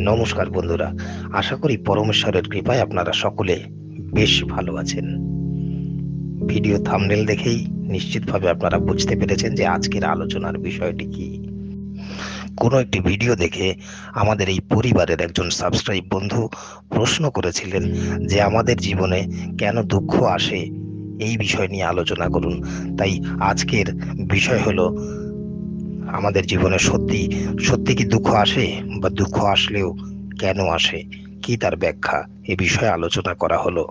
নমস্কার বন্ধুরা, আশা করি পরমেশ্বরের কৃপায় আপনারা সকলে বেশ ভালো আছেন। ভিডিও থাম্বনেল দেখেই নিশ্চিতভাবে আপনারা বুঝতে পেরেছেন যে আজকের আলোচনার বিষয়টি কি। কোনো একটি ভিডিও দেখে আমাদের এই পরিবারের একজন সাবস্ক্রাইব বন্ধু প্রশ্ন করেছিলেন যে আমাদের জীবনে কেন দুঃখ আসে, এই বিষয় নিয়ে আলোচনা করুন। তাই আজকের বিষয় হলো আমাদের জীবনে সত্যি সত্যি কি দুঃখ আসে, বা দুঃখ আসলেও কেন আসে, কি তার ব্যাখ্যা, এ বিষয়ে আলোচনা করা হলো।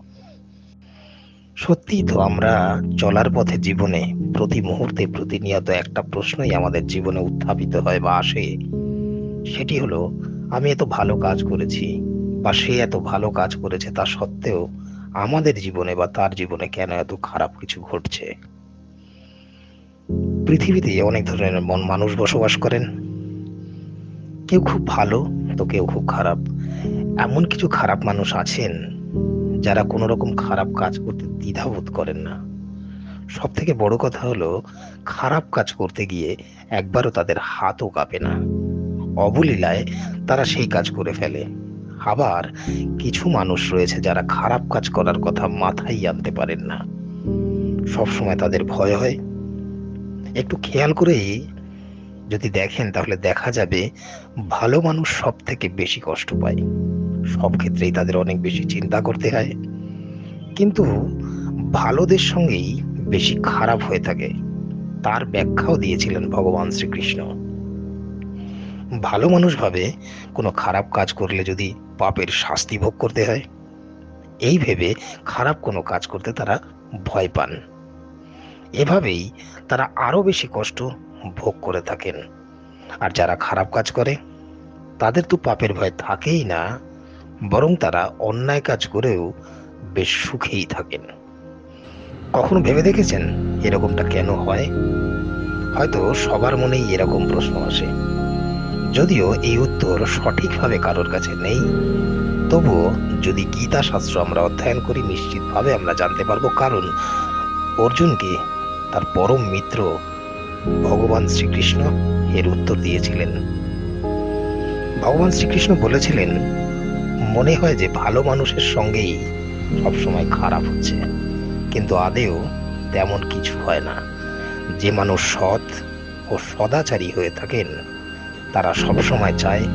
সত্যিই তো আমরা চলার পথে জীবনে প্রতি মুহূর্তে প্রতিনিয়ত একটা প্রশ্নই আমাদের জীবনে উত্থাপিত হয় বা আসে। সেটি হলো, আমি এত ভালো কাজ করেছি বা সে এত ভালো কাজ করেছে, তা সত্ত্বেও আমাদের জীবনে বা তার জীবনে কেন এত খারাপ কিছু ঘটছে। পৃথিবীতে অনেক ধরনের মানুষ বসবাস করেন। কেউ খুব ভালো, তো কেউ খুব খারাপ। এমন কিছু খারাপ মানুষ আছেন যারা কোনো রকম খারাপ কাজ করতে দ্বিধাবোধ করেন না। সব থেকে বড় কথা হলো, খারাপ কাজ করতে গিয়ে একবারও তাদের হাতও কাঁপে না। অবলীলায় তারা সেই কাজ করে ফেলে। আবার কিছু মানুষ রয়েছে যারা খারাপ কাজ করার কথা মাথায় আনতে পারেন না। সবসময় তাদের ভয় হয়। একটু খেয়াল করেই যদি দেখেন, তাহলে দেখা যাবে ভালো মানুষ সব থেকে বেশি কষ্ট পায়। সব ক্ষেত্রেই তাদের অনেক বেশি চিন্তা করতে হয়, কিন্তু ভালোদের সঙ্গেই বেশি খারাপ হয়ে থাকে। তার ব্যাখ্যাও দিয়েছিলেন ভগবান শ্রীকৃষ্ণ। ভালো মানুষ ভাবে কোনো খারাপ কাজ করলে যদি পাপের শাস্তি ভোগ করতে হয়, এই ভেবে খারাপ কোনো কাজ করতে তারা ভয় পান। এভাবেই তারা আরো বেশি কষ্ট ভোগ করে থাকেন। আর যারা খারাপ কাজ করে, তাদের তো পাপের ভয় থাকেই না, বরং তারা অন্যায় কাজ করেও বেশ সুখেই থাকেন। কখনো ভেবে দেখেছেন এরকমটা কেন হয়? হয়তো সবার মনেই এরকম প্রশ্ন আসে। যদিও এই উত্তর সঠিকভাবে কারোর কাছে নেই, তবুও যদি গীতা শাস্ত্র আমরা অধ্যয়ন করি, নিশ্চিতভাবে আমরা জানতে পারবো। কারণ অর্জুনকে তার পরম মিত্র ভগবান শ্রীকৃষ্ণ এর উত্তর দিয়েছিলেন। ভগবান শ্রীকৃষ্ণ বলেছিলেন, মনে হয় যে ভালো মানুষের সঙ্গেই সবসময় খারাপ হচ্ছে, কিন্তু আদেও তেমন কিছু হয় না। যে মানুষ সৎ ও সদাচারী হয়ে থাকেন, তারা সবসময় চায়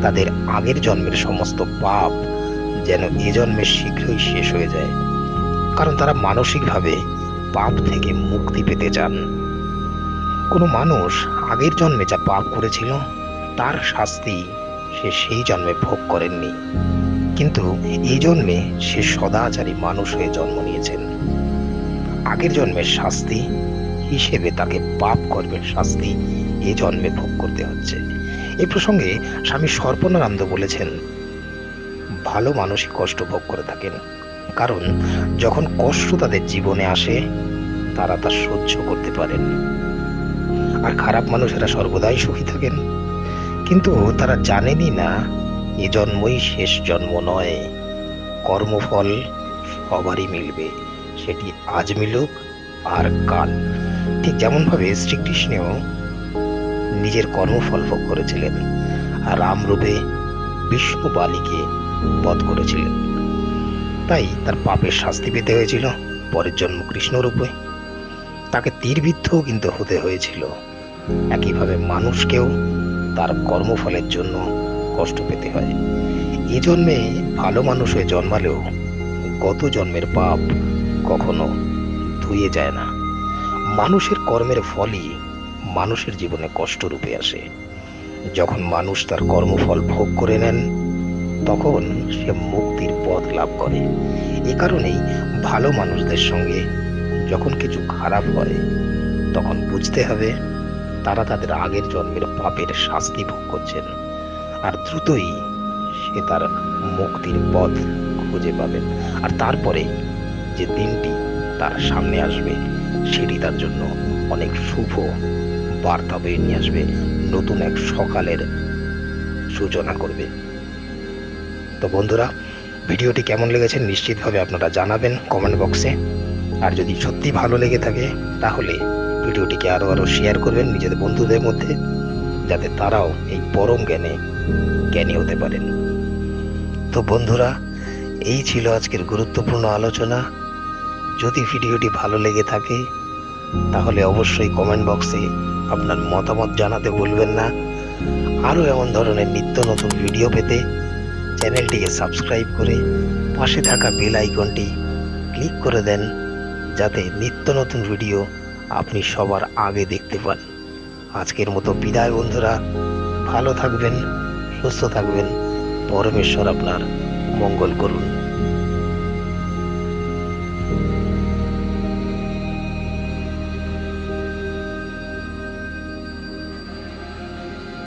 তাদের আগের জন্মের সমস্ত পাপ যেন এ জন্মে শীঘ্রই শেষ হয়ে যায়। কারণ তারা মানসিকভাবে পাপ থেকে মুক্তি পেতে চান। কোনো মানুষ আগের জন্মে যা পাপ করেছিল, তার শাস্তি সে সেই জন্মে ভোগ করেননি, কিন্তু এই জন্মে সে সদাচারী মানুষ হয়ে জন্ম নিয়েছেন। আগের জন্মের শাস্তি হিসেবে তাকে পাপ কর্মের শাস্তি এ জন্মে ভোগ করতে হচ্ছে। এই প্রসঙ্গে স্বামী সর্বনানন্দ বলেছেন, ভালো মানুষই কষ্ট ভোগ করে থাকেন, কারণ যখন কষ্ট তাদের জীবনে আসে, তারা তা সহ্য করতে পারেন। আর খারাপ মানুষেরা সর্বদাই সুখী থাকেন, কিন্তু তারা জানেনই না এ জন্মই শেষ জন্ম নয়। কর্মফল সবারই মিলবে, সেটি আজ মিলুক আর কাল। ঠিক যেমন ভাবে শ্রীকৃষ্ণও নিজের কর্মফল ভোগ করেছিলেন, আর রামরূপে বিষ্ণু বালিকে বধ করেছিলেন। তাই তার পাপের শাস্তি পেতে হয়েছিল পরের জন্ম কৃষ্ণরূপে। তাকে তীরবিদ্ধও কিন্তু হতে হয়েছিল। একইভাবে মানুষকেও তার কর্মফলের জন্য কষ্ট পেতে হয়। এ জন্মে ভালো মানুষ হয়ে জন্মালেও গত জন্মের পাপ কখনো ধুয়ে যায় না। মানুষের কর্মের ফলই মানুষের জীবনে কষ্ট রূপে আসে। যখন মানুষ তার কর্মফল ভোগ করে নেন, তখন সে মুক্তির পথ লাভ করে। এ কারণেই ভালো মানুষদের সঙ্গে যখন কিছু খারাপ হয়, তখন বুঝতে হবে তারা তাদের আগের জন্মের পাপের শাস্তি ভোগ করছেন, আর দ্রুতই সে তার মুক্তির পথ খুঁজে পাবেন। আর তারপরে যে দিনটি তার সামনে আসবে, সেটি তার জন্য অনেক শুভ বার্তা বয়ে নিয়ে আসবে, নতুন এক সকালের সূচনা করবে। তো বন্ধুরা, ভিডিওটি কেমন লেগেছে নিশ্চিতভাবে আপনারা জানাবেন কমেন্ট বক্সে। আর যদি সত্যি ভালো লেগে থাকে, তাহলে ভিডিওটিকে আরো শেয়ার করবেন নিজেদের বন্ধুদের মধ্যে। যাতে তারাও এই পরম জ্ঞানী হতে পারেন। তো বন্ধুরা, এই ছিল আজকের গুরুত্বপূর্ণ আলোচনা। যদি ভিডিওটি ভালো লেগে থাকে তাহলে অবশ্যই কমেন্ট বক্সে আপনার মতামত জানাতে ভুলবেন না। আরও এমন ধরনের নিত্য নতুন ভিডিও পেতে চ্যানেলটিকে সাবস্ক্রাইব করে পাশে থাকা বেল আইকনটি ক্লিক করে দেন, যাতে নিত্য নতুন ভিডিও আপনি সবার আগে দেখতে পান। আজকের মতো বিদায় বন্ধুরা, ভালো থাকবেন, সুস্থ থাকবেন, পরমেশ্বর আপনার মঙ্গল করুন।